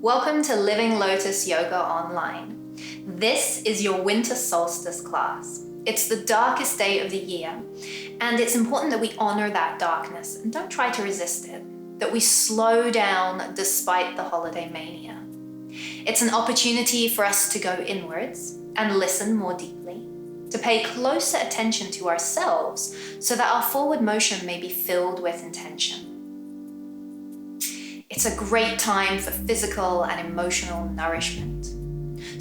Welcome to Living Lotus Yoga Online. This is your winter solstice class. It's the darkest day of the year, and it's important that we honor that darkness and don't try to resist it, that we slow down despite the holiday mania. It's an opportunity for us to go inwards and listen more deeply, to pay closer attention to ourselves so that our forward motion may be filled with intention. It's a great time for physical and emotional nourishment.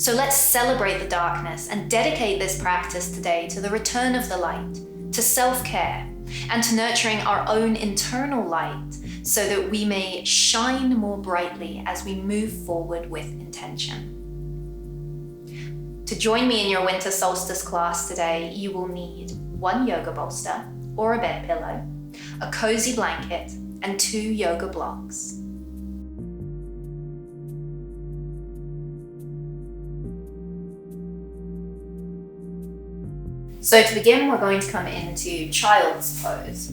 So let's celebrate the darkness and dedicate this practice today to the return of the light, to self-care, and to nurturing our own internal light so that we may shine more brightly as we move forward with intention. To join me in your winter solstice class today, you will need one yoga bolster or a bed pillow, a cozy blanket, and 2 yoga blocks. So to begin, we're going to come into child's pose,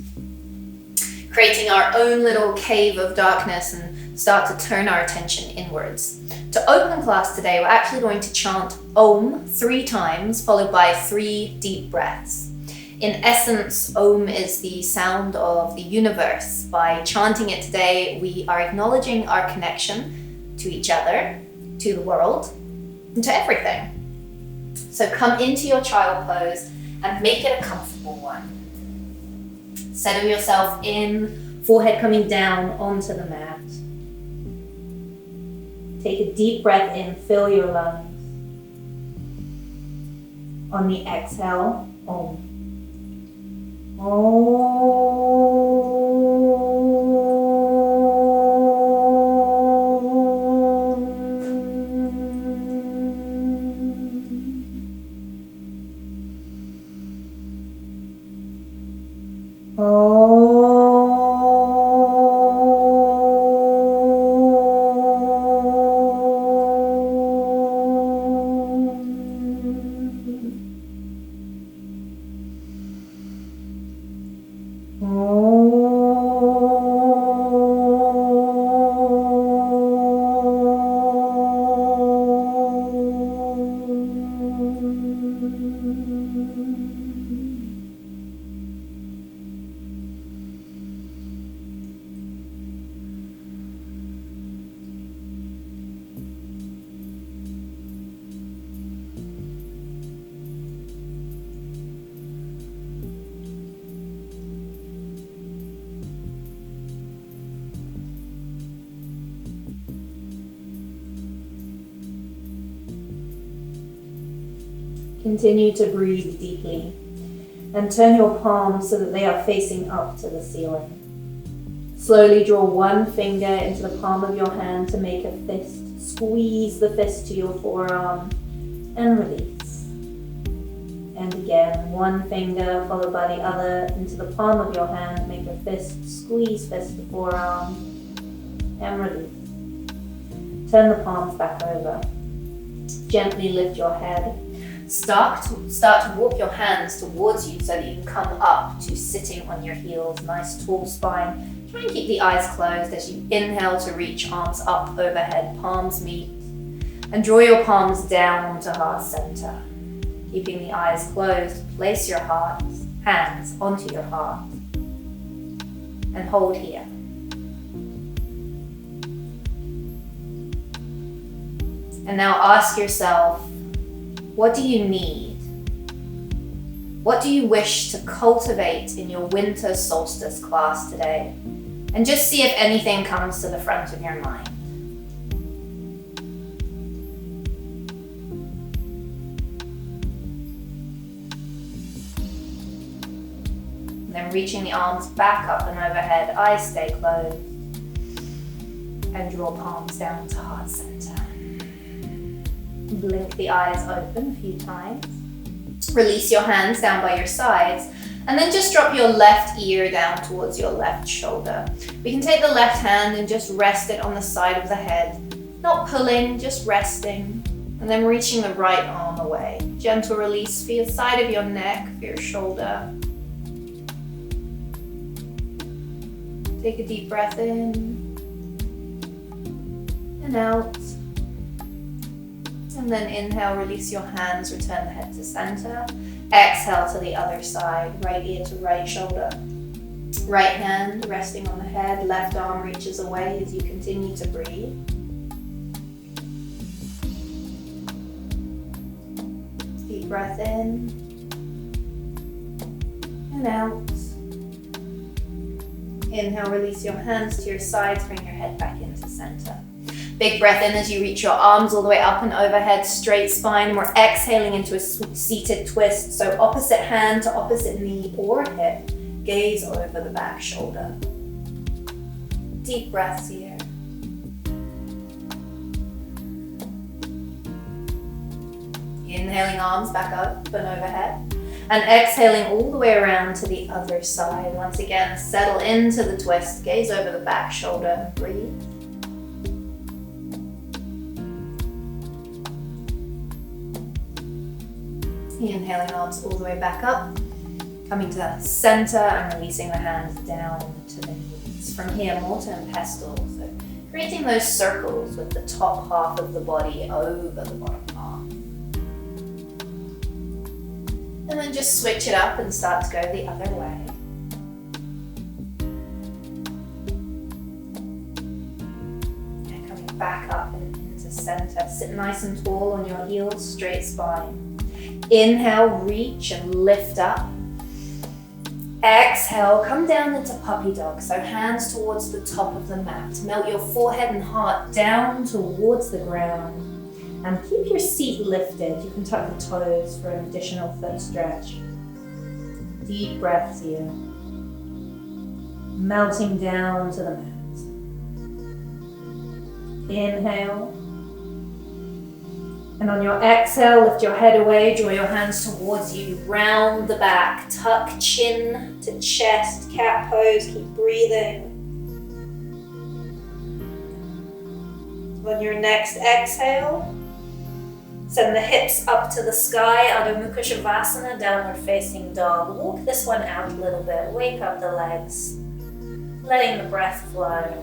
creating our own little cave of darkness and start to turn our attention inwards. To open class today, we're actually going to chant Om 3 times, followed by 3 deep breaths. In essence, Om is the sound of the universe. By chanting it today, we are acknowledging our connection to each other, to the world, and to everything. So come into your child pose and make it a comfortable one. Settle yourself in, forehead coming down onto the mat. Take a deep breath in, fill your lungs. On the exhale, Om. Continue to breathe deeply and turn your palms so that they are facing up to the ceiling. Slowly draw one finger into the palm of your hand to make a fist. Squeeze the fist to your forearm and release. And again, one finger followed by the other into the palm of your hand. Make a fist, squeeze fist to forearm and release. Turn the palms back over. Gently lift your head. Start to walk your hands towards you so that you can come up to sitting on your heels. Nice tall spine. Try and keep the eyes closed as you inhale to reach arms up overhead, palms meet. And draw your palms down to heart center. Keeping the eyes closed, place your hands onto your heart. And hold here. And now ask yourself, what do you need? What do you wish to cultivate in your winter solstice class today? And just see if anything comes to the front of your mind. And then reaching the arms back up and overhead, eyes stay closed. And draw palms down to heart center. Blink the eyes open a few times. Release your hands down by your sides and then just drop your left ear down towards your left shoulder. We can take the left hand and just rest it on the side of the head. Not pulling, just resting. And then reaching the right arm away. Gentle release for your side of your neck, for your shoulder. Take a deep breath in and out. And then inhale, release your hands, return the head to center. Exhale to the other side, right ear to right shoulder. Right hand resting on the head, left arm reaches away as you continue to breathe. Deep breath in and out. Inhale, release your hands to your sides, bring your head back into center. Big breath in as you reach your arms all the way up and overhead, straight spine. We're exhaling into a seated twist. So opposite hand to opposite knee or hip, gaze over the back shoulder. Deep breaths here. Inhaling, arms back up and overhead. And exhaling all the way around to the other side. Once again, settle into the twist, gaze over the back shoulder, breathe. Inhaling, arms all the way back up, coming to the center and releasing the hands down to the knees. From here, mortar and pestle, so creating those circles with the top half of the body over the bottom half. And then just switch it up and start to go the other way. And coming back up and into center. Sit nice and tall on your heels, straight spine. Inhale, reach and lift up. Exhale, come down into puppy dog. So hands towards the top of the mat. Melt your forehead and heart down towards the ground. And keep your seat lifted. You can tuck the toes for an additional foot stretch. Deep breaths here. Melting down to the mat. Inhale. And on your exhale, lift your head away, draw your hands towards you, round the back, tuck chin to chest, cat pose, keep breathing. On your next exhale, send the hips up to the sky, Adho Mukha Shavasana, downward facing dog. Walk this one out a little bit, wake up the legs, letting the breath flow.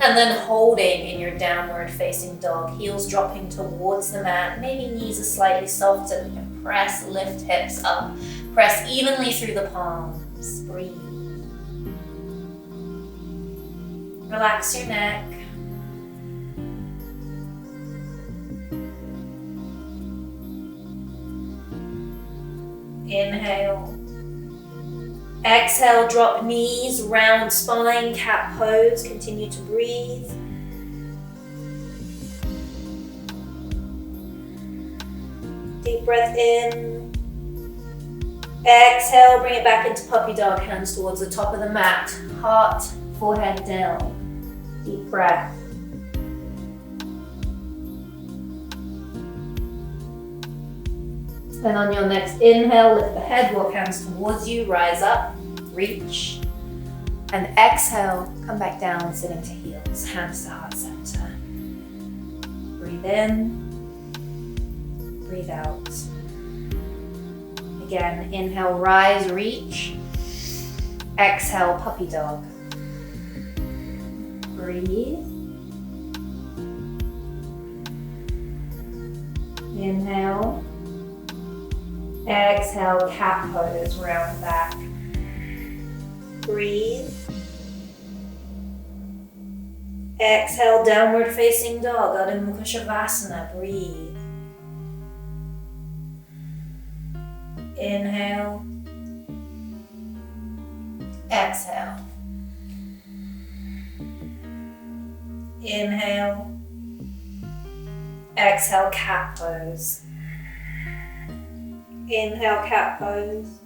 And then holding in your downward facing dog, heels dropping towards the mat, maybe knees are slightly softer. You can press, lift hips up, press evenly through the palms, breathe. Relax your neck. Inhale. Exhale, drop knees, round spine, cat pose. Continue to breathe. Deep breath in. Exhale, bring it back into puppy dog, hands towards the top of the mat. Heart, forehead down. Deep breath. Then on your next inhale, lift the head, walk hands towards you, rise up, reach. And exhale, come back down, sitting to heels, hands to heart center. Breathe in, breathe out. Again, inhale, rise, reach. Exhale, puppy dog. Breathe. Inhale. Exhale, cat pose, round back. Breathe. Exhale, downward facing dog, Adho Mukha Shavasana. Breathe. Inhale. Exhale. Inhale. Exhale, cat pose. Inhale, cat pose.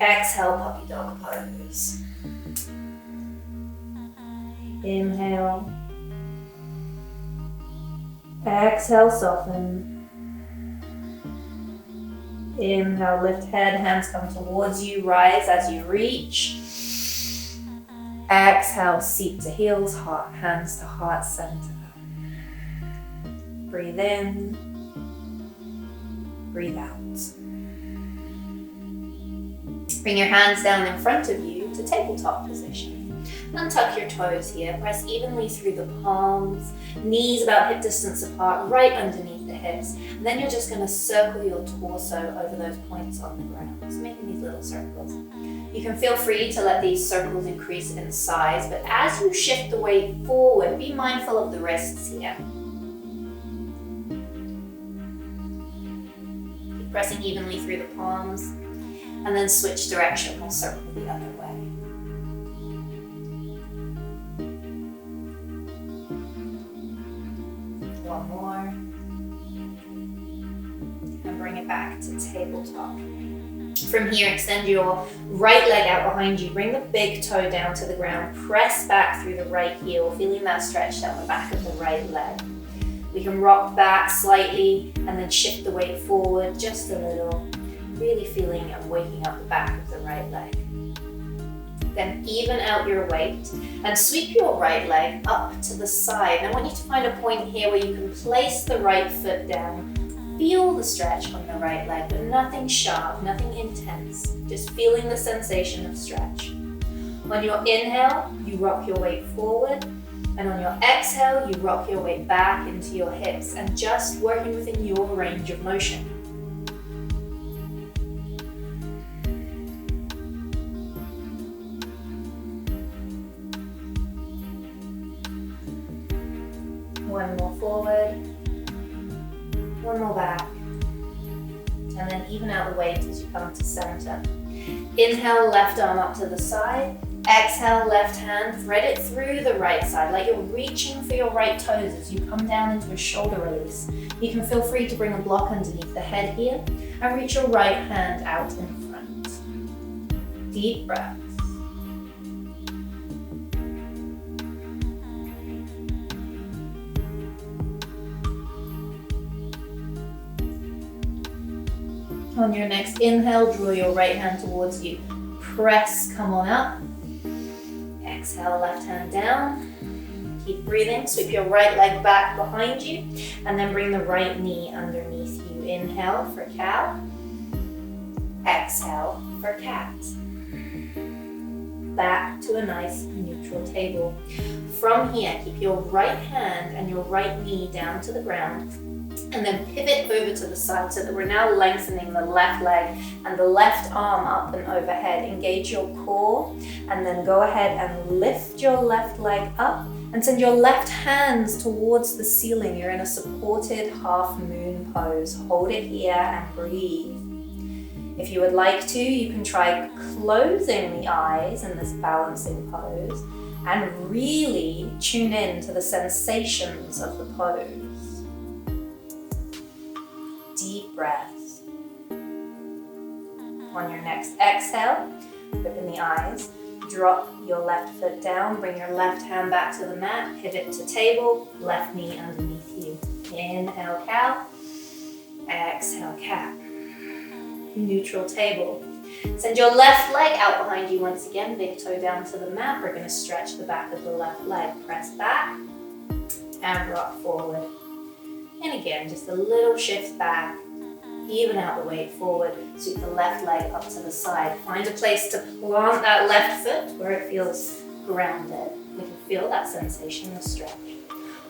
Exhale, puppy dog pose. Inhale. Exhale, soften. Inhale, lift head, hands come towards you, rise as you reach. Exhale, seat to heels, heart, hands to heart center. Breathe in. Breathe out. Bring your hands down in front of you to tabletop position. Untuck your toes here, press evenly through the palms, knees about hip distance apart, right underneath the hips. And then you're just going to circle your torso over those points on the ground, so making these little circles. You can feel free to let these circles increase in size, but as you shift the weight forward, be mindful of the wrists here. Keep pressing evenly through the palms, and then switch direction, we'll circle the other way. One more. And bring it back to tabletop. From here, extend your right leg out behind you. Bring the big toe down to the ground. Press back through the right heel, feeling that stretch down the back of the right leg. We can rock back slightly and then shift the weight forward just a little, really feeling and waking up the back of the right leg. Then even out your weight and sweep your right leg up to the side. And I want you to find a point here where you can place the right foot down. Feel the stretch on the right leg, but nothing sharp, nothing intense. Just feeling the sensation of stretch. On your inhale, you rock your weight forward. And on your exhale, you rock your weight back into your hips and just working within your range of motion. One more forward, one more back, and then even out the weight as you come to center. Inhale, left arm up to the side. Exhale, left hand, thread it through the right side, like you're reaching for your right toes as you come down into a shoulder release. You can feel free to bring a block underneath the head here and reach your right hand out in front. Deep breath. On your next inhale, draw your right hand towards you. Press, come on up. Exhale, left hand down. Keep breathing. Sweep your right leg back behind you and then bring the right knee underneath you. Inhale for cow. Exhale for cat. Back to a nice neutral table. From here, keep your right hand and your right knee down to the ground. And then pivot over to the side so that we're now lengthening the left leg and the left arm up and overhead. Engage your core and then go ahead and lift your left leg up and send your left hands towards the ceiling. You're in a supported half moon pose. Hold it here and breathe. If you would like to, you can try closing the eyes in this balancing pose and really tune in to the sensations of the pose. Deep breaths. On your next exhale, open the eyes, drop your left foot down, bring your left hand back to the mat, pivot to table, left knee underneath you. Inhale, cow. Exhale, cat. Neutral table. Send your left leg out behind you once again, big toe down to the mat. We're going to stretch the back of the left leg. Press back and rock forward. And again, just a little shift back, even out the weight forward, sweep the left leg up to the side. Find a place to plant that left foot where it feels grounded. We can feel that sensation of stretch.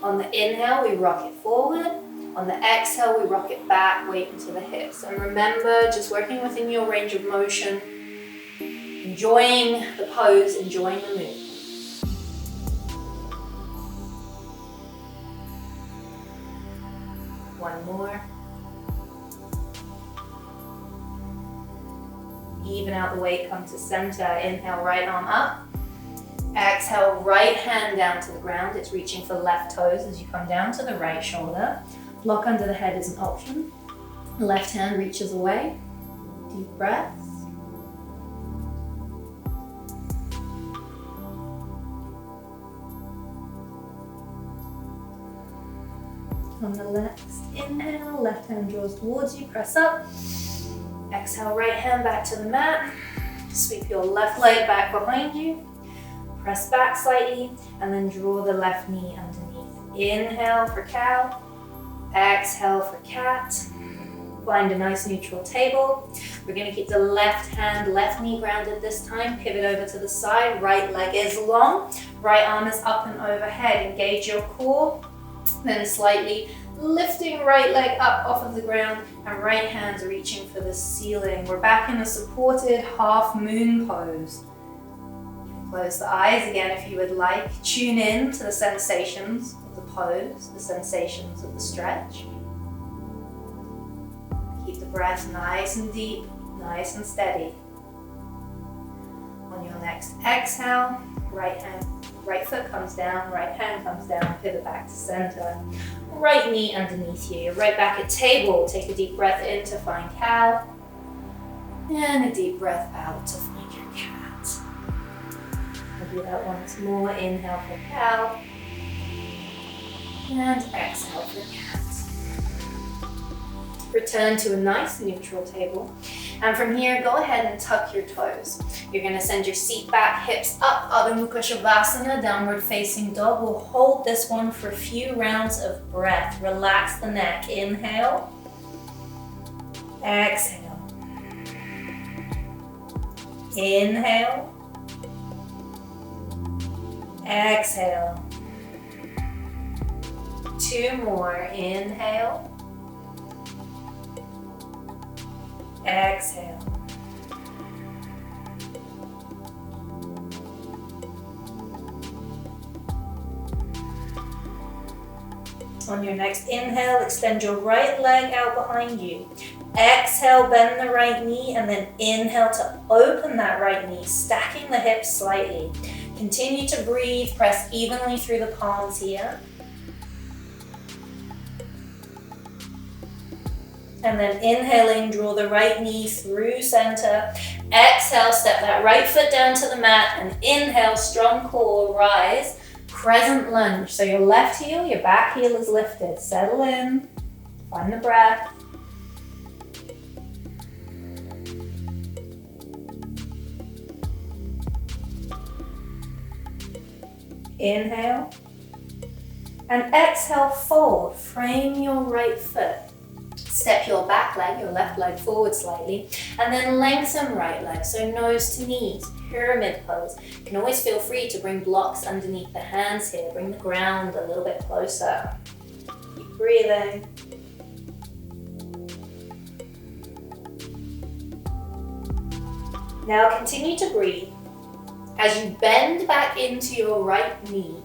On the inhale, we rock it forward. On the exhale, we rock it back, weight into the hips. And remember, just working within your range of motion, enjoying the pose, enjoying the move. One more. Even out the weight, come to center. Inhale, right arm up. Exhale, right hand down to the ground. It's reaching for left toes as you come down to the right shoulder. Block under the head is an option. Left hand reaches away. Deep breaths. On the next inhale, left hand draws towards you, press up. Exhale, right hand back to the mat. Sweep your left leg back behind you. Press back slightly and then draw the left knee underneath. Inhale for cow. Exhale for cat. Find a nice neutral table. We're going to keep the left hand, left knee grounded this time. Pivot over to the side. Right leg is long. Right arm is up and overhead. Engage your core. Then slightly lifting right leg up off of the ground and right hands reaching for the ceiling. We're back in a supported half moon pose. Close the eyes again if you would like. Tune in to the sensations of the pose, the sensations of the stretch. Keep the breath nice and deep, nice and steady. On your next exhale, right foot comes down, right hand comes down, pivot back to center. Right knee underneath you. You're right back at table. Take a deep breath in to find cow. And a deep breath out to find your cat. We'll do that once more. Inhale for cow. And exhale for cat. Return to a nice neutral table. And from here, go ahead and tuck your toes. You're going to send your seat back, hips up, Adho Mukha Shavasana, downward facing dog. We'll hold this one for a few rounds of breath. Relax the neck. Inhale. Exhale. Inhale. Exhale. 2 more. Inhale. Exhale. On your next inhale, extend your right leg out behind you. Exhale, bend the right knee, and then inhale to open that right knee, stacking the hips slightly. Continue to breathe, press evenly through the palms here. And then inhaling, draw the right knee through center. Exhale, step that right foot down to the mat, and inhale, strong core, rise. Crescent lunge. So your left heel, your back heel is lifted. Settle in, find the breath. Inhale. And exhale, fold. Frame your right foot. Step your back leg, your left leg forward slightly, and then lengthen right leg, so nose to knees, pyramid pose. You can always feel free to bring blocks underneath the hands here, bring the ground a little bit closer. Keep breathing. Now continue to breathe as you bend back into your right knee,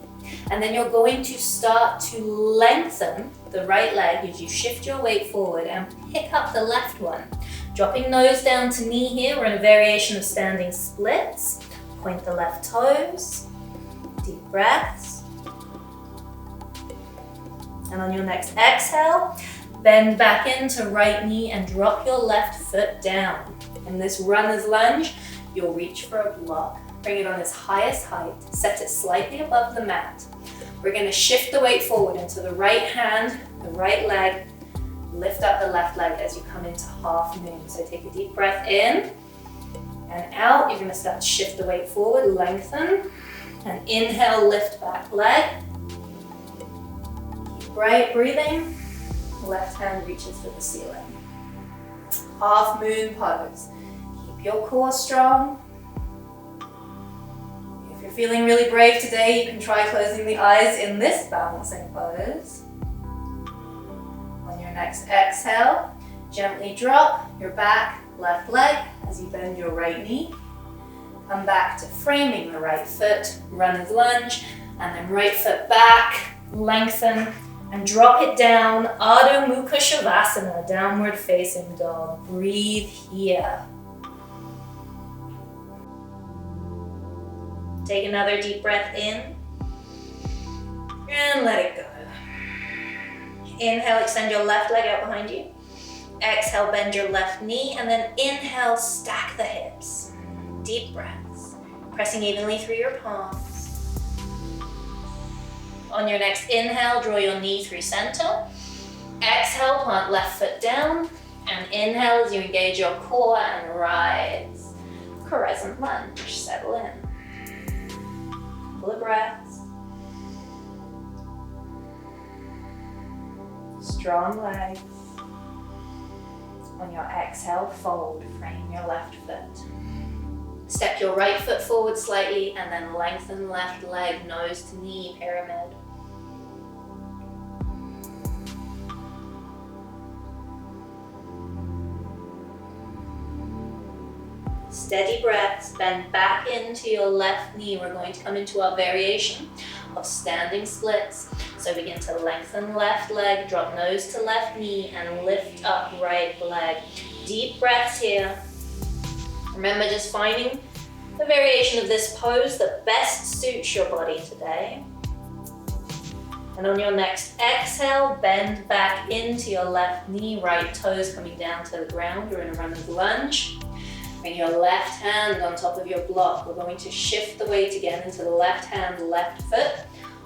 and then you're going to start to lengthen the right leg as you shift your weight forward and pick up the left one. Dropping nose down to knee here, we're in a variation of standing splits. Point the left toes, deep breaths. And on your next exhale, bend back into right knee and drop your left foot down. In this runner's lunge, you'll reach for a block. Bring it on its highest height, set it slightly above the mat. We're going to shift the weight forward into the right hand, the right leg, lift up the left leg as you come into half moon. So take a deep breath in and out. You're going to start to shift the weight forward, lengthen, and inhale, lift back leg. Keep right breathing, left hand reaches for the ceiling. Half moon pose. Keep your core strong. Feeling really brave today, you can try closing the eyes in this balancing pose. On your next exhale, gently drop your back left leg as you bend your right knee. Come back to framing the right foot, runner's lunge, and then right foot back, lengthen, and drop it down, Adho Mukha Shavasana, downward facing dog. Breathe here. Take another deep breath in and let it go. Inhale, extend your left leg out behind you. Exhale, bend your left knee, and then inhale, stack the hips. Deep breaths, pressing evenly through your palms. On your next inhale, draw your knee through center. Exhale, plant left foot down, and inhale as you engage your core and rise. Crescent lunge, settle in. Full of breaths. Strong legs. On your exhale, fold, frame your left foot. Step your right foot forward slightly and then lengthen left leg, nose to knee, pyramid. Steady breaths, bend back into your left knee. We're going to come into our variation of standing splits. So begin to lengthen left leg, drop nose to left knee, and lift up right leg. Deep breaths here. Remember, just finding the variation of this pose that best suits your body today. And on your next exhale, bend back into your left knee, right toes coming down to the ground. You're in a runner's lunge. Bring your left hand on top of your block. We're going to shift the weight again into the left hand, left foot,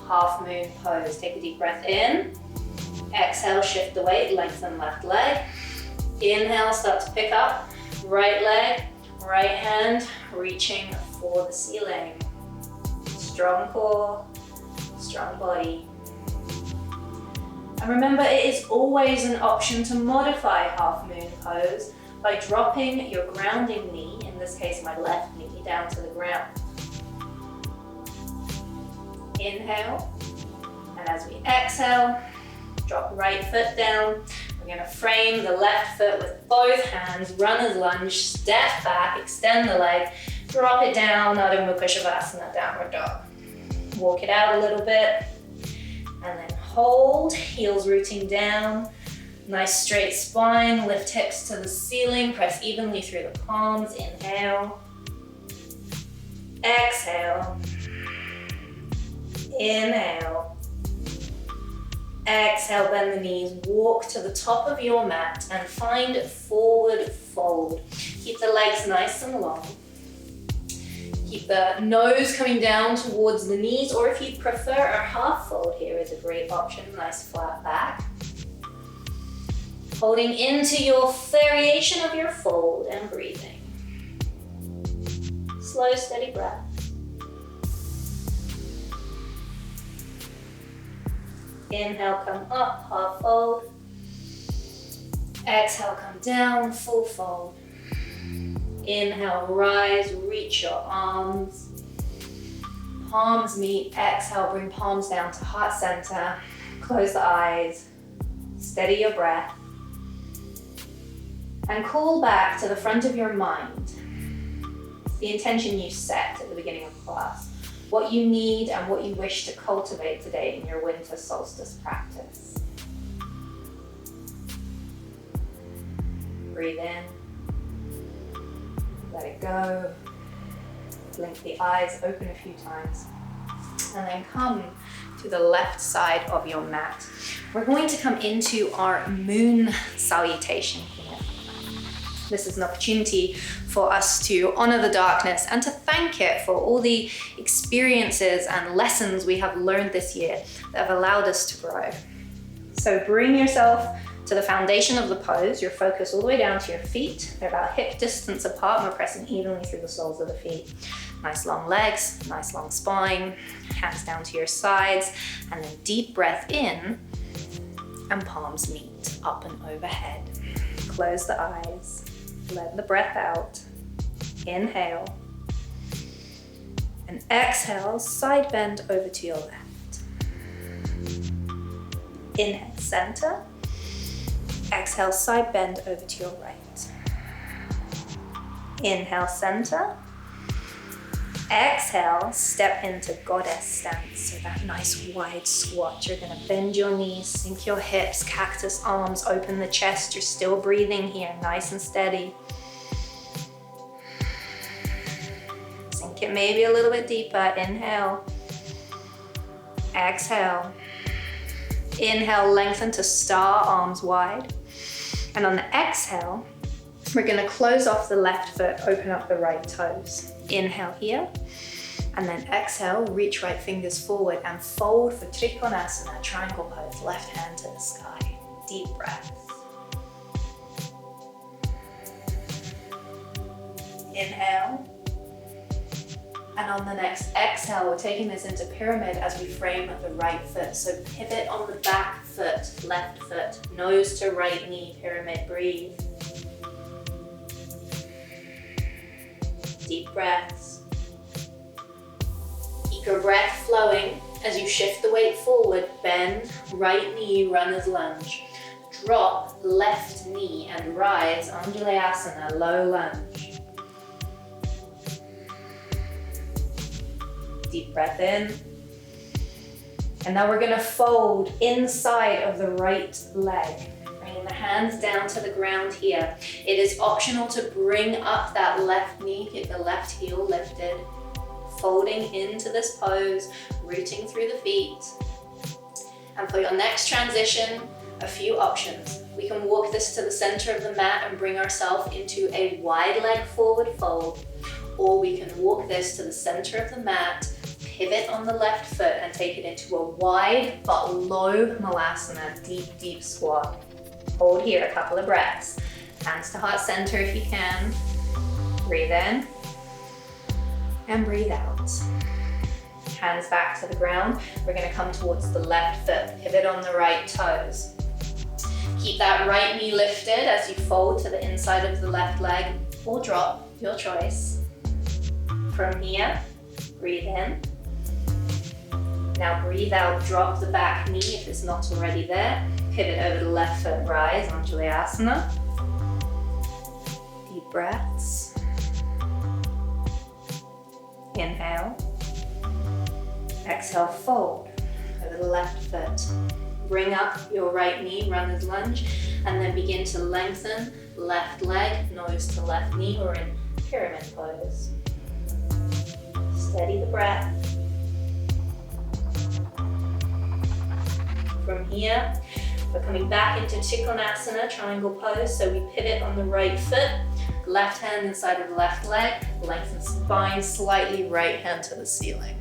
half moon pose. Take a deep breath in. Exhale, shift the weight, lengthen left leg. Inhale, start to pick up. Right leg, right hand, reaching for the ceiling. Strong core, strong body. And remember, it is always an option to modify half moon pose by dropping your grounding knee, in this case my left knee, down to the ground. Inhale, and as we exhale, drop right foot down. We're going to frame the left foot with both hands, runner's lunge, step back, extend the leg, drop it down, Adho Mukha Shavasana, downward dog. Walk it out a little bit, and then hold, heels rooting down. Nice straight spine, lift hips to the ceiling, press evenly through the palms, inhale. Exhale. Inhale. Exhale, bend the knees, walk to the top of your mat and find forward fold. Keep the legs nice and long. Keep the nose coming down towards the knees, or if you prefer, a half fold here is a great option, nice flat back. Holding into your variation of your fold and breathing. Slow, steady breath. Inhale, come up, half fold. Exhale, come down, full fold. Inhale, rise, reach your arms. Palms meet, exhale, bring palms down to heart center. Close the eyes, steady your breath. And call back to the front of your mind the intention you set at the beginning of class, what you need and what you wish to cultivate today in your winter solstice practice. Breathe in, let it go, blink the eyes, open a few times, and then come to the left side of your mat. We're going to come into our moon salutation here. This is an opportunity for us to honor the darkness and to thank it for all the experiences and lessons we have learned this year that have allowed us to grow. So bring yourself to the foundation of the pose, your focus all the way down to your feet. They're about hip distance apart and we're pressing evenly through the soles of the feet. Nice long legs, nice long spine, hands down to your sides, and then deep breath in and palms meet up and overhead. Close the eyes. Let the breath out. Inhale. And exhale, side bend over to your left. Inhale, center. Exhale, side bend over to your right. Inhale, center. Exhale, step into goddess stance. So that nice wide squat. You're gonna bend your knees, sink your hips, cactus arms, open the chest. You're still breathing here, nice and steady. Sink it maybe a little bit deeper. Inhale. Exhale. Inhale, lengthen to star, arms wide. And on the exhale, we're gonna close off the left foot, open up the right toes. Inhale here, and then exhale, reach right fingers forward and fold for Trikonasana, triangle pose, left hand to the sky. Deep breath. Inhale. And on the next exhale, we're taking this into pyramid as we frame the right foot. So pivot on the back foot, left foot, nose to right knee, pyramid, breathe. Deep breaths. Keep your breath flowing as you shift the weight forward. Bend right knee, runner's lunge. Drop left knee and rise, Anjalayasana, low lunge. Deep breath in. And now we're going to fold inside of the right leg. Bringing the hands down to the ground here. It is optional to bring up that left knee, keep the left heel lifted. Folding into this pose, rooting through the feet. And for your next transition, a few options. We can walk this to the center of the mat and bring ourselves into a wide leg forward fold, or we can walk this to the center of the mat, pivot on the left foot and take it into a wide but low Malasana, deep, deep squat. Hold here a couple of breaths. Hands to heart center if you can. Breathe in and breathe out. Hands back to the ground. We're going to come towards the left foot, pivot on the right toes. Keep that right knee lifted as you fold to the inside of the left leg, or drop, your choice. From here, breathe in. Now breathe out, drop the back knee if it's not already there. Pivot over the left foot, rise, Anjalayasana. Deep breaths. Inhale. Exhale, fold over the left foot. Bring up your right knee, runner's lunge, and then begin to lengthen left leg, nose to left knee, or in pyramid pose. Steady the breath. From here, we're coming back into Trikonasana, triangle pose. So we pivot on the right foot, left hand inside of the left leg, lengthen spine slightly, right hand to the ceiling.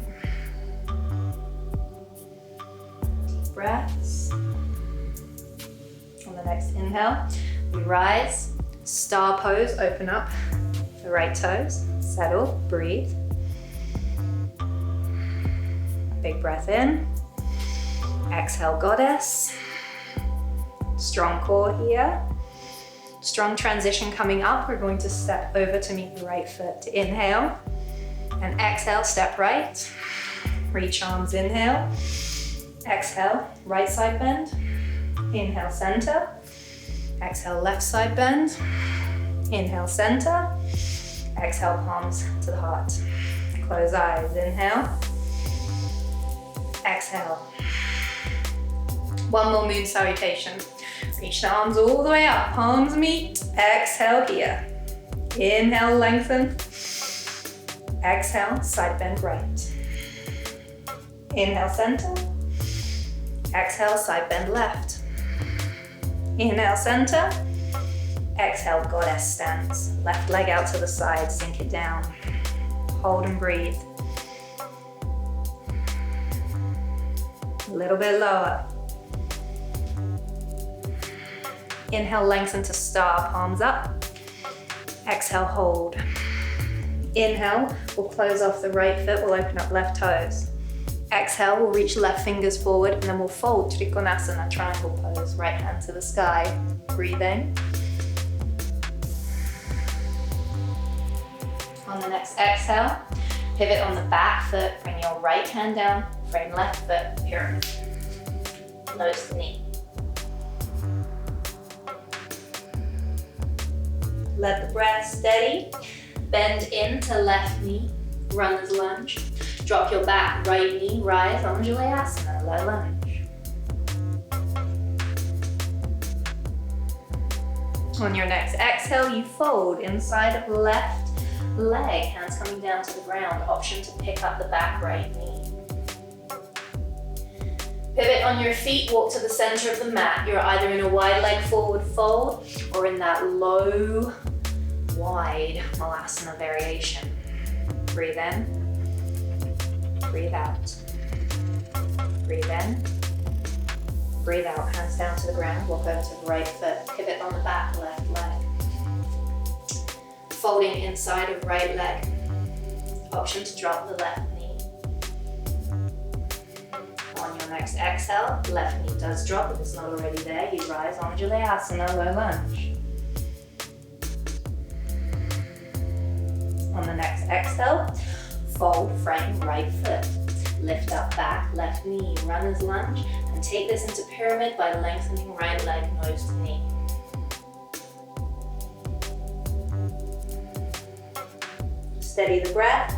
Deep breaths. On the next inhale, we rise, star pose, open up the right toes, settle, breathe. Big breath in. Exhale, goddess. Strong core here. Strong transition coming up. We're going to step over to meet the right foot. Inhale and exhale, step right. Reach arms, inhale. Exhale, right side bend. Inhale, center. Exhale, left side bend. Inhale, center. Exhale, palms to the heart. Close eyes, inhale. Exhale. One more moon salutation. Reach the arms all the way up, palms meet. Exhale here. Inhale, lengthen. Exhale, side bend right. Inhale, center. Exhale, side bend left. Inhale, center. Exhale, goddess stance. Left leg out to the side, sink it down. Hold and breathe. A little bit lower. Inhale, lengthen to star, palms up. Exhale, hold. Inhale, we'll close off the right foot, we'll open up left toes. Exhale, we'll reach left fingers forward, and then we'll fold, Trikonasana, triangle pose, right hand to the sky. Breathe in. On the next exhale, pivot on the back foot, bring your right hand down, frame left foot, pyramid. Nose to knee. Let the breath steady. Bend into left knee, runner's lunge. Drop your back, right knee, rise, Anjalayasana, low lunge. On your next exhale, you fold inside of left leg, hands coming down to the ground. Option to pick up the back right knee. Pivot on your feet, walk to the center of the mat. You're either in a wide leg forward fold or in that low, wide Malasana variation. Breathe in, breathe out. Breathe in, breathe out. Hands down to the ground, walk over to the right foot. Pivot on the back left leg. Folding inside of right leg. Option to drop the left knee. On your next exhale, left knee does drop. If it's not already there, you rise, Anjalayasana, low lunge. On the next exhale, fold, frame, right foot. Lift up, back, left knee, runner's lunge, and take this into pyramid by lengthening right leg, nose to knee. Steady the breath.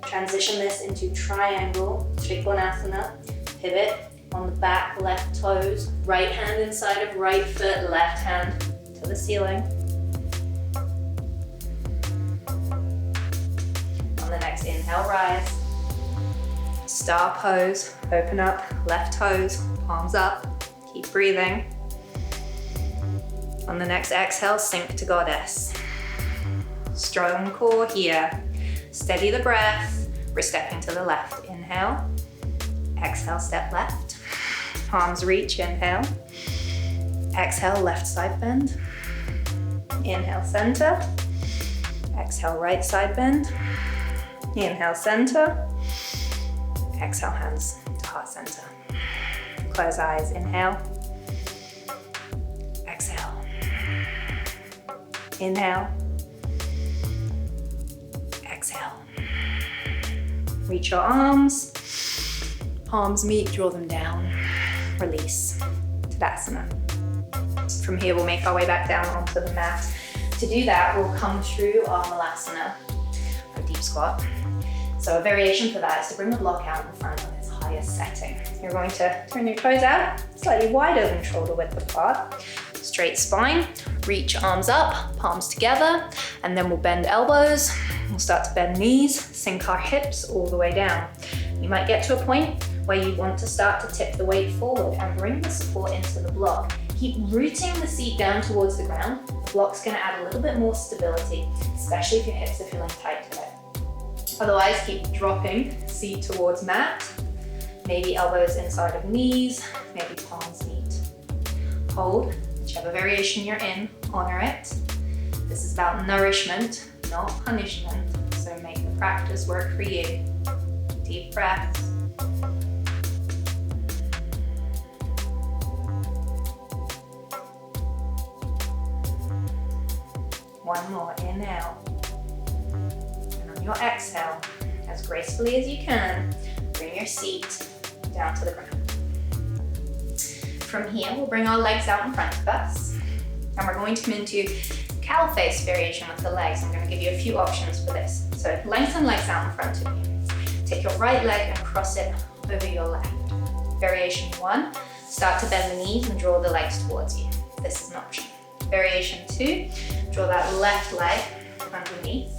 Transition this into triangle, Trikonasana. Pivot on the back, left toes, right hand inside of right foot, left hand to the ceiling. On the next inhale, rise. Star pose, open up, left toes, palms up, keep breathing. On the next exhale, sink to goddess. Strong core here. Steady the breath, we're stepping to the left. Inhale, exhale, step left. Palms reach, inhale. Exhale, left side bend. Inhale, center. Exhale, right side bend. Inhale, center. Exhale, hands to heart center. Close eyes, inhale. Exhale. Inhale. Exhale. Reach your arms. Palms meet, draw them down. Release. Tadasana. From here, we'll make our way back down onto the mat. To do that, we'll come through our Malasana, our deep squat. So a variation for that is to bring the block out in front of its highest setting. You're going to turn your toes out, slightly wider than shoulder width apart. Straight spine, reach arms up, palms together, and then we'll bend elbows. We'll start to bend knees, sink our hips all the way down. You might get to a point where you want to start to tip the weight forward and bring the support into the block. Keep rooting the seat down towards the ground. The block's gonna add a little bit more stability, especially if your hips are feeling tight today. Otherwise, keep dropping seat towards mat. Maybe elbows inside of knees, maybe palms meet. Hold, whichever variation you're in, honor it. This is about nourishment, not punishment, so make the practice work for you. Deep breaths. One more, inhale. And on your exhale, as gracefully as you can, bring your seat down to the ground. From here, we'll bring our legs out in front of us. And we're going to come into cow face variation with the legs. I'm going to give you a few options for this. So lengthen legs out in front of you. Take your right leg and cross it over your left. Variation 1, start to bend the knees and draw the legs towards you. This is an option. Variation 2, draw that left leg underneath.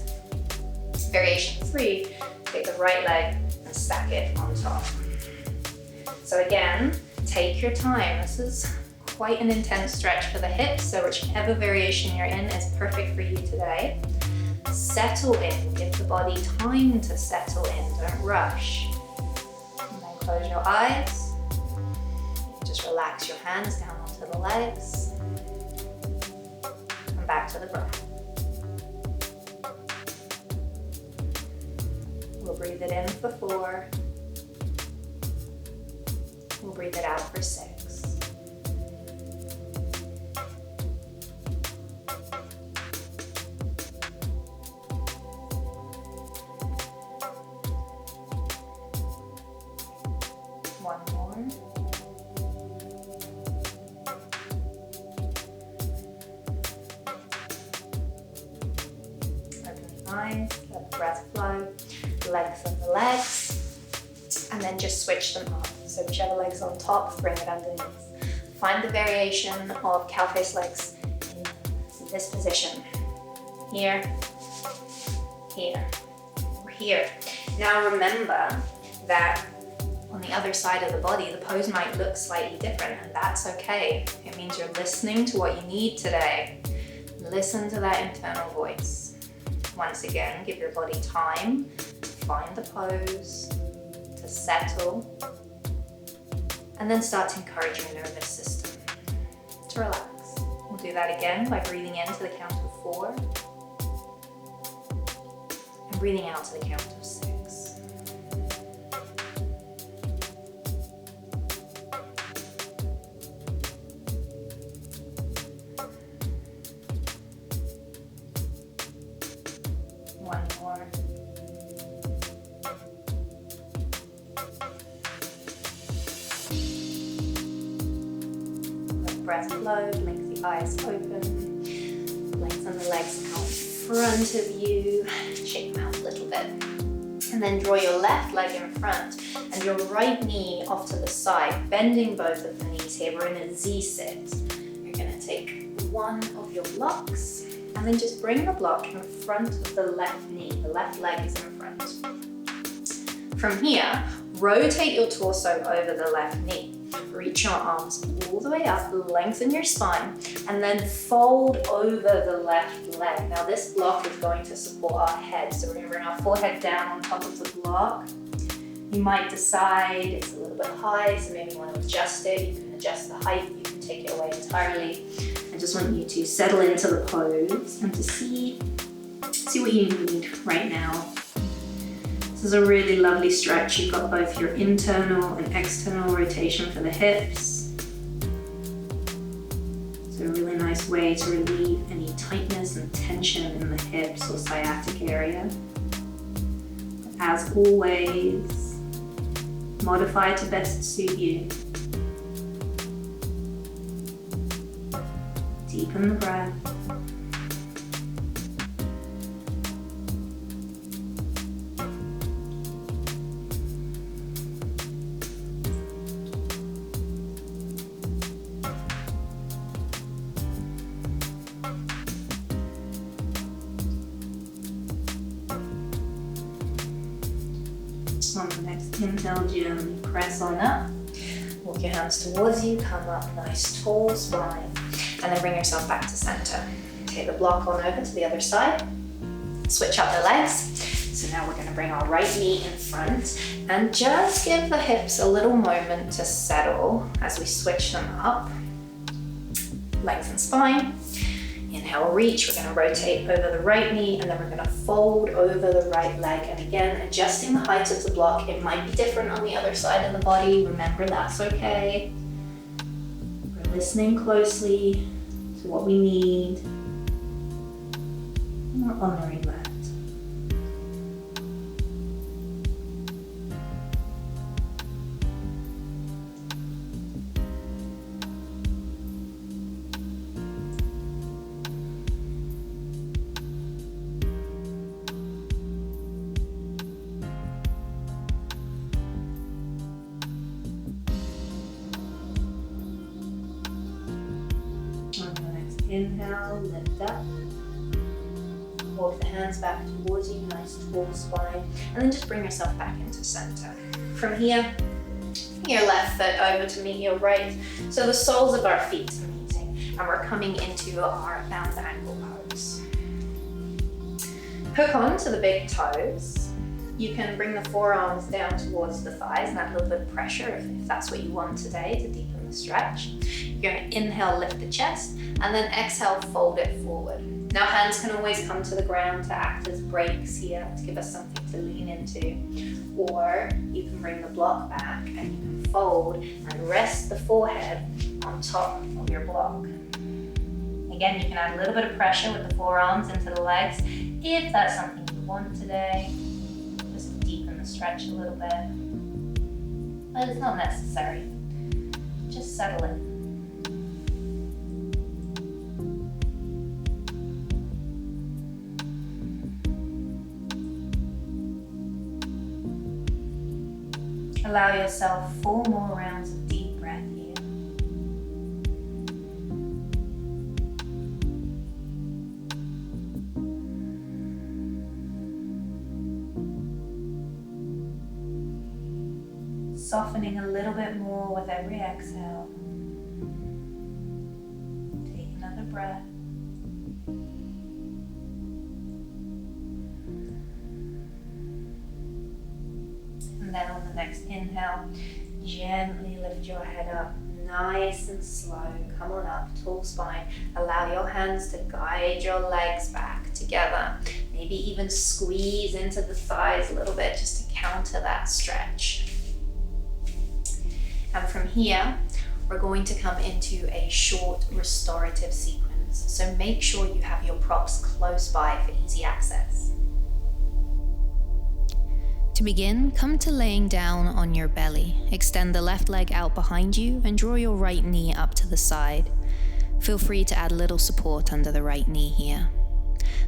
Variation 3, take the right leg and stack it on top. So again, take your time. This is quite an intense stretch for the hips, so whichever variation you're in is perfect for you today. Settle in, give the body time to settle in, don't rush. And then close your eyes. Just relax your hands down onto the legs. And back to the breath. We'll breathe it in for 4. We'll breathe it out for 6. One more. Open the eyes, let the breath flow. Lengthen the legs, and then just switch them up. So whichever leg's on top, bring it underneath. Find the variation of cow face legs in this position. Here, here, or here. Now remember that on the other side of the body, the pose might look slightly different, and that's okay. It means you're listening to what you need today. Listen to that internal voice. Once again, give your body time to find the pose, to settle, and then start to encourage your nervous system to relax. We'll do that again by breathing in to the count of 4 and breathing out to the count of 6. breath flow, blink the eyes open, lengthen the legs out in front of you, shake them out a little bit. And then draw your left leg in front and your right knee off to the side, bending both of the knees here. We're in a Z-sit. You're gonna take one of your blocks and then just bring the block in front of the left knee. The left leg is in front. From here, rotate your torso over the left knee. Reach your arms all the way up, lengthen your spine, and then fold over the left leg. Now this block is going to support our head, so we're going to bring our forehead down on top of the block. You might decide it's a little bit high, so maybe you want to adjust it. You can adjust the height, you can take it away entirely. I just want you to settle into the pose and to see what you need right now. This is a really lovely stretch. You've got both your internal and external rotation for the hips. It's a really nice way to relieve any tightness and tension in the hips or sciatic area. As always, modify to best suit you. Deepen the breath. On the next inhale, gently press on up. Walk your hands towards you, come up, nice tall spine, and then bring yourself back to center. Take the block on over to the other side. Switch up the legs. So now we're going to bring our right knee in front and just give the hips a little moment to settle as we switch them up. Lengthen spine. Inhale, reach. We're going to rotate over the right knee and then we're going to fold over the right leg. And again, adjusting the height of the block. It might be different on the other side of the body. Remember, that's okay. We're listening closely to what we need. And we're honoring that. Inhale, lift up. Walk the hands back towards you, nice tall spine. And then just bring yourself back into center. From here, your left foot over to meet your right. So the soles of our feet are meeting. And we're coming into our bound ankle pose. Hook on to the big toes. You can bring the forearms down towards the thighs and that little bit of pressure if that's what you want today to deepen the stretch. You're going to inhale, lift the chest, and then exhale, fold it forward. Now hands can always come to the ground to act as brakes here, to give us something to lean into. Or you can bring the block back and you can fold and rest the forehead on top of your block. Again, you can add a little bit of pressure with the forearms into the legs if that's something you want today. Just deepen the stretch a little bit. But it's not necessary. Just settle in. Allow yourself 4 more rounds of deep breath here. Softening a little bit more with every exhale. Take another breath. And then on the next inhale, gently lift your head up, nice and slow. Come on up, tall spine. Allow your hands to guide your legs back together. Maybe even squeeze into the thighs a little bit just to counter that stretch. And from here, we're going to come into a short restorative sequence. So make sure you have your props close by for easy access. To begin, come to laying down on your belly. Extend the left leg out behind you and draw your right knee up to the side. Feel free to add a little support under the right knee here.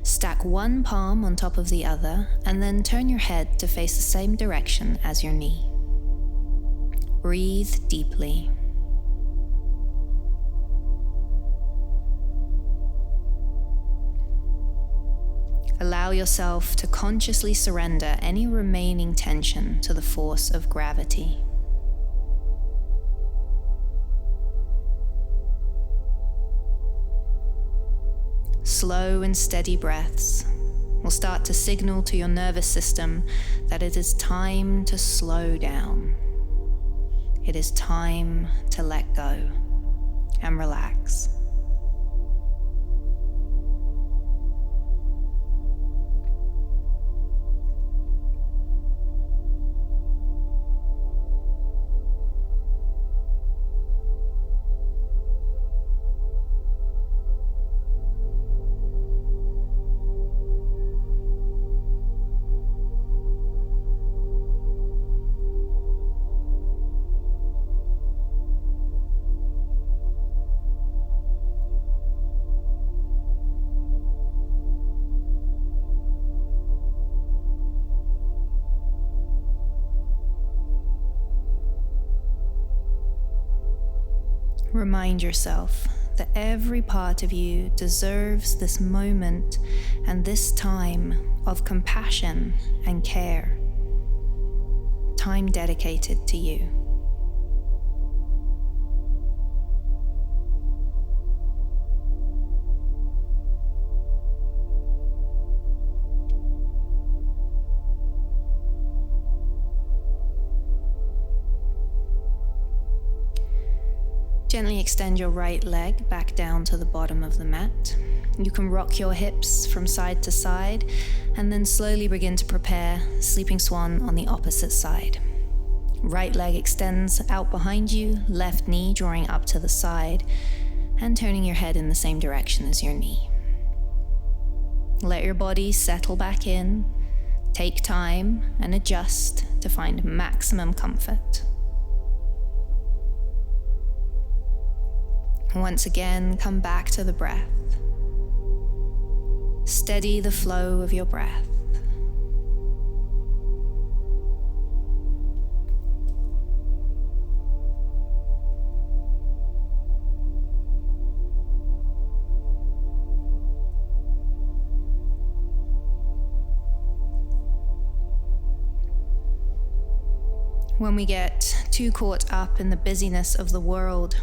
Stack one palm on top of the other and then turn your head to face the same direction as your knee. Breathe deeply. Allow yourself to consciously surrender any remaining tension to the force of gravity. Slow and steady breaths will start to signal to your nervous system that it is time to slow down. It is time to let go and relax. Remind yourself that every part of you deserves this moment and this time of compassion and care. Time dedicated to you. Gently extend your right leg back down to the bottom of the mat. You can rock your hips from side to side and then slowly begin to prepare Sleeping Swan on the opposite side. Right leg extends out behind you, left knee drawing up to the side and turning your head in the same direction as your knee. Let your body settle back in, take time and adjust to find maximum comfort. Once again, come back to the breath. Steady the flow of your breath. When we get too caught up in the busyness of the world,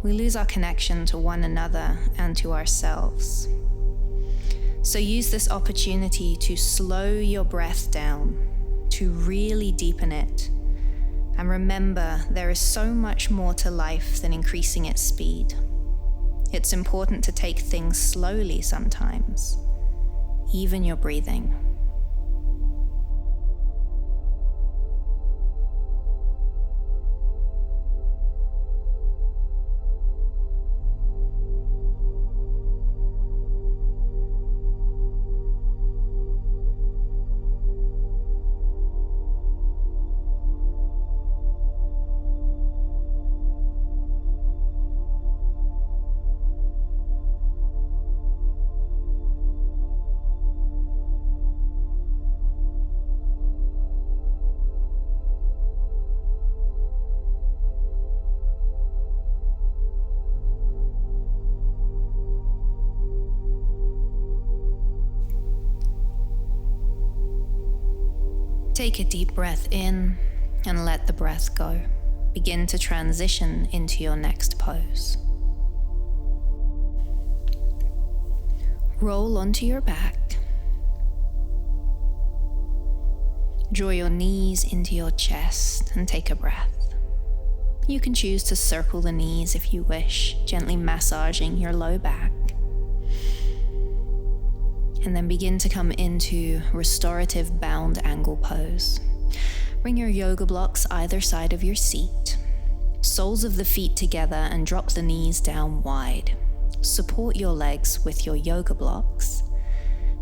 we lose our connection to one another and to ourselves. So use this opportunity to slow your breath down, to really deepen it. And remember, there is so much more to life than increasing its speed. It's important to take things slowly sometimes, even your breathing. Take a deep breath in and let the breath go. Begin to transition into your next pose. Roll onto your back. Draw your knees into your chest and take a breath. You can choose to circle the knees if you wish, gently massaging your low back. And then begin to come into restorative bound angle pose. Bring your yoga blocks either side of your seat. Soles of the feet together and drop the knees down wide. Support your legs with your yoga blocks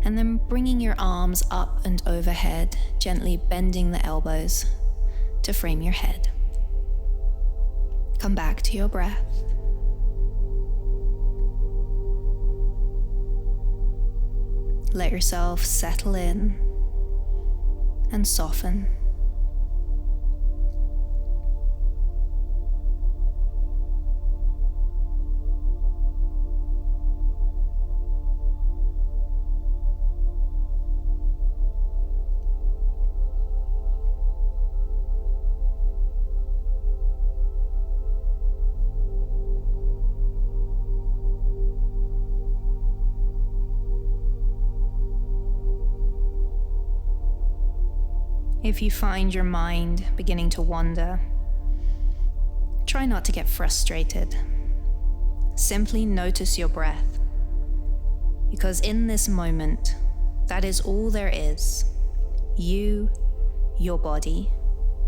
And then bringing your arms up and overhead, gently bending the elbows to frame your head. Come back to your breath. Let yourself settle in and soften. If you find your mind beginning to wander, try not to get frustrated. Simply notice your breath, because in this moment, that is all there is. You, your body,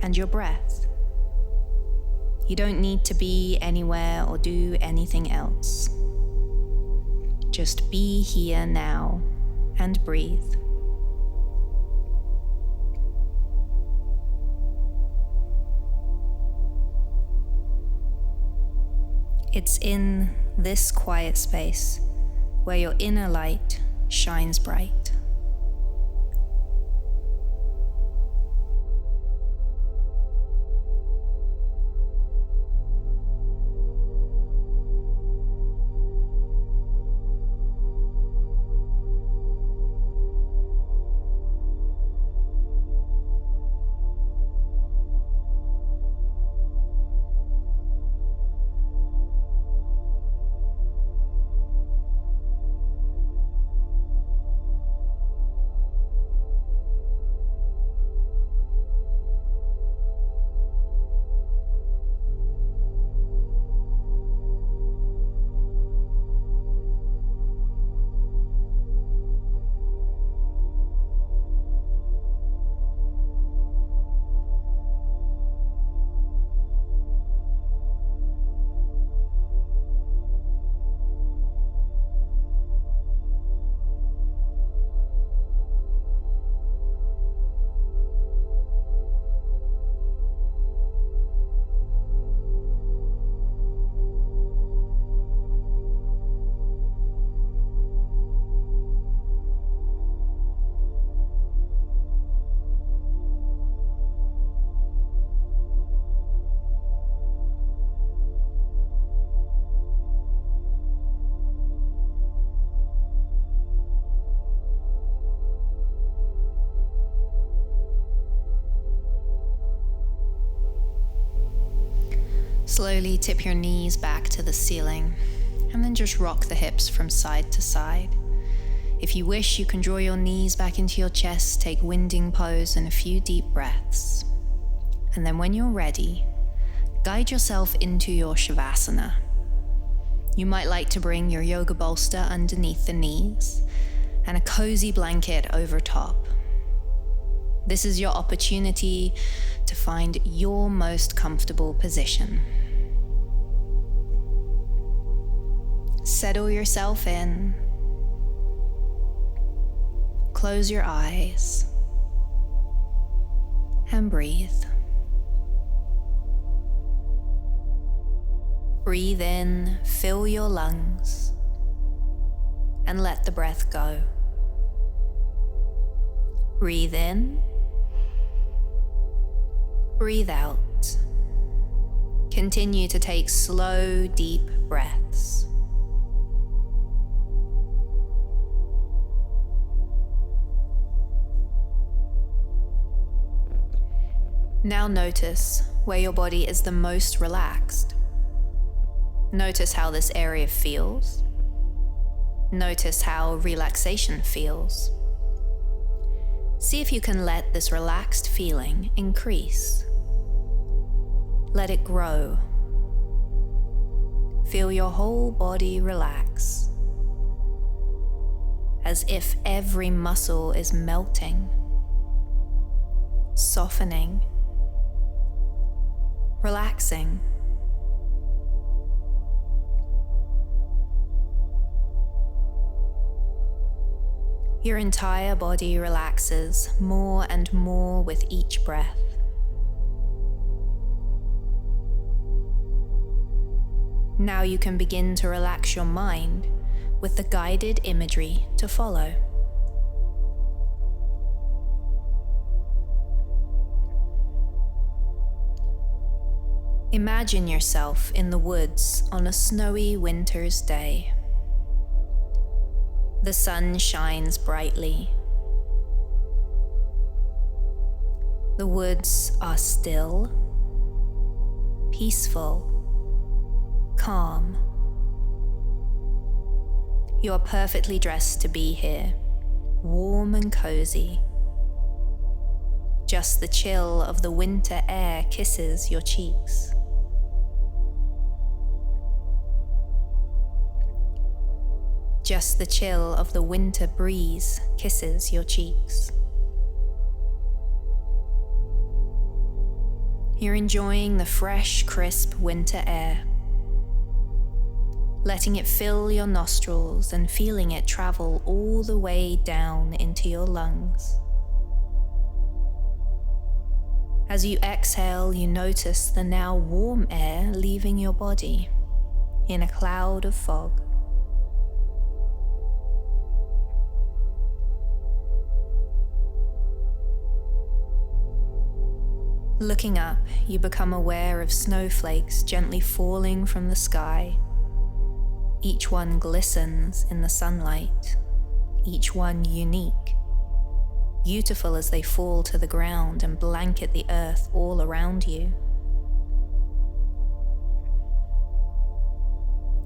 and your breath. You don't need to be anywhere or do anything else. Just be here now and breathe. It's in this quiet space where your inner light shines bright. Slowly tip your knees back to the ceiling, and then just rock the hips from side to side. If you wish, you can draw your knees back into your chest, take winding pose and a few deep breaths. And then when you're ready, guide yourself into your Shavasana. You might like to bring your yoga bolster underneath the knees and a cozy blanket over top. This is your opportunity to find your most comfortable position. Settle yourself in. Close your eyes and breathe. Breathe in, fill your lungs, and let the breath go. Breathe in. Breathe out. Continue to take slow, deep breaths. Now notice where your body is the most relaxed. Notice how this area feels. Notice how relaxation feels. See if you can let this relaxed feeling increase. Let it grow. Feel your whole body relax, as if every muscle is melting, softening, relaxing. Your entire body relaxes more and more with each breath. Now you can begin to relax your mind with the guided imagery to follow. Imagine yourself in the woods on a snowy winter's day. The sun shines brightly. The woods are still, peaceful, calm. You are perfectly dressed to be here, warm and cozy. Just the chill of the winter air kisses your cheeks. Just the chill of the winter breeze kisses your cheeks. You're enjoying the fresh, crisp winter air, letting it fill your nostrils and feeling it travel all the way down into your lungs. As you exhale, you notice the now warm air leaving your body in a cloud of fog. Looking up, you become aware of snowflakes gently falling from the sky. Each one glistens in the sunlight, each one unique, beautiful as they fall to the ground and blanket the earth all around you.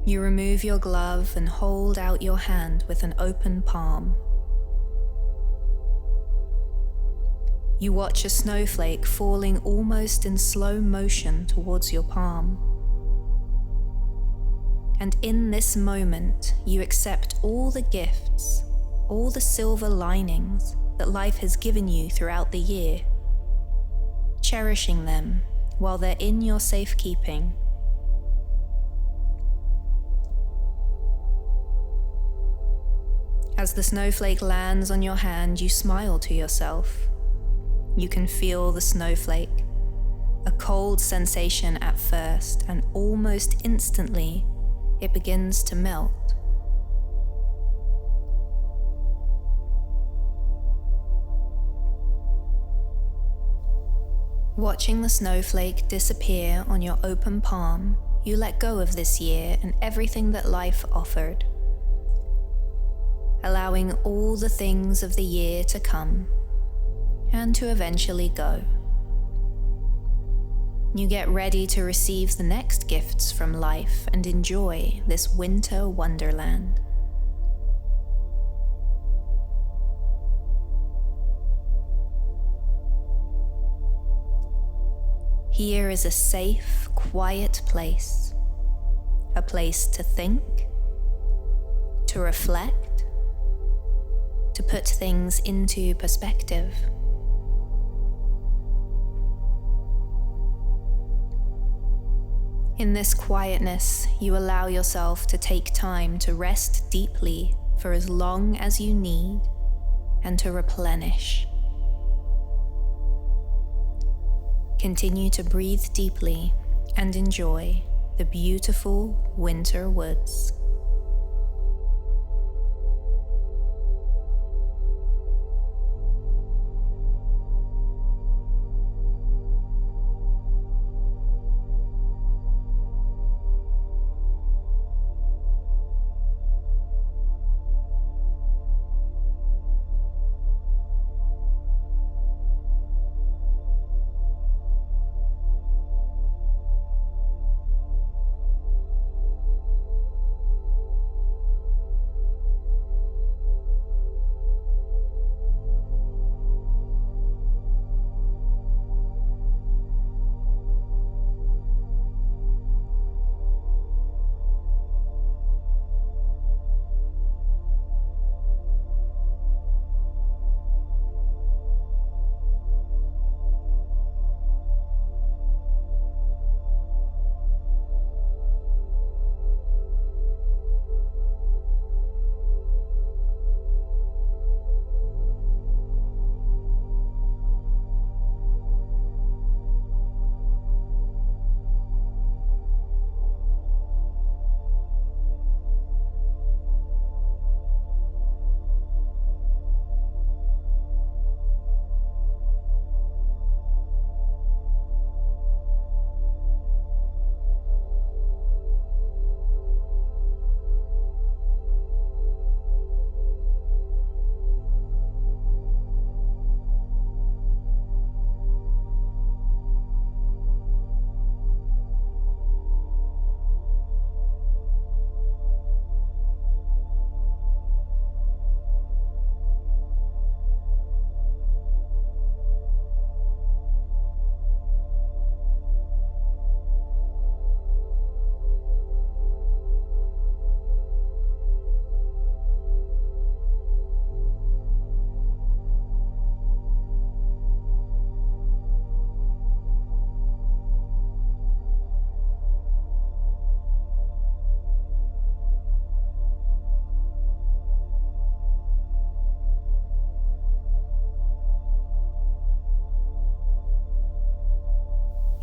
You remove your glove and hold out your hand with an open palm. You watch a snowflake falling almost in slow motion towards your palm. And in this moment, you accept all the gifts, all the silver linings that life has given you throughout the year, cherishing them while they're in your safekeeping. As the snowflake lands on your hand, you smile to yourself. You can feel the snowflake, a cold sensation at first, and almost instantly it begins to melt. Watching the snowflake disappear on your open palm, you let go of this year and everything that life offered, allowing all the things of the year to come and to eventually go. You get ready to receive the next gifts from life and enjoy this winter wonderland. Here is a safe, quiet place, a place to think, to reflect, to put things into perspective. In this quietness, you allow yourself to take time to rest deeply for as long as you need and to replenish. Continue to breathe deeply and enjoy the beautiful winter woods.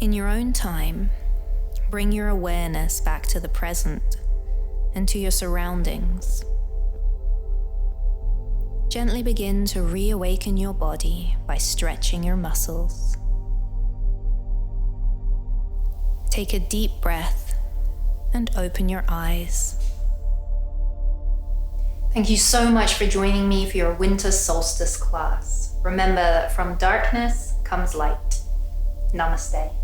In your own time, bring your awareness back to the present and to your surroundings. Gently begin to reawaken your body by stretching your muscles. Take a deep breath and open your eyes. Thank you so much for joining me for your winter solstice class. Remember that from darkness comes light. Namaste.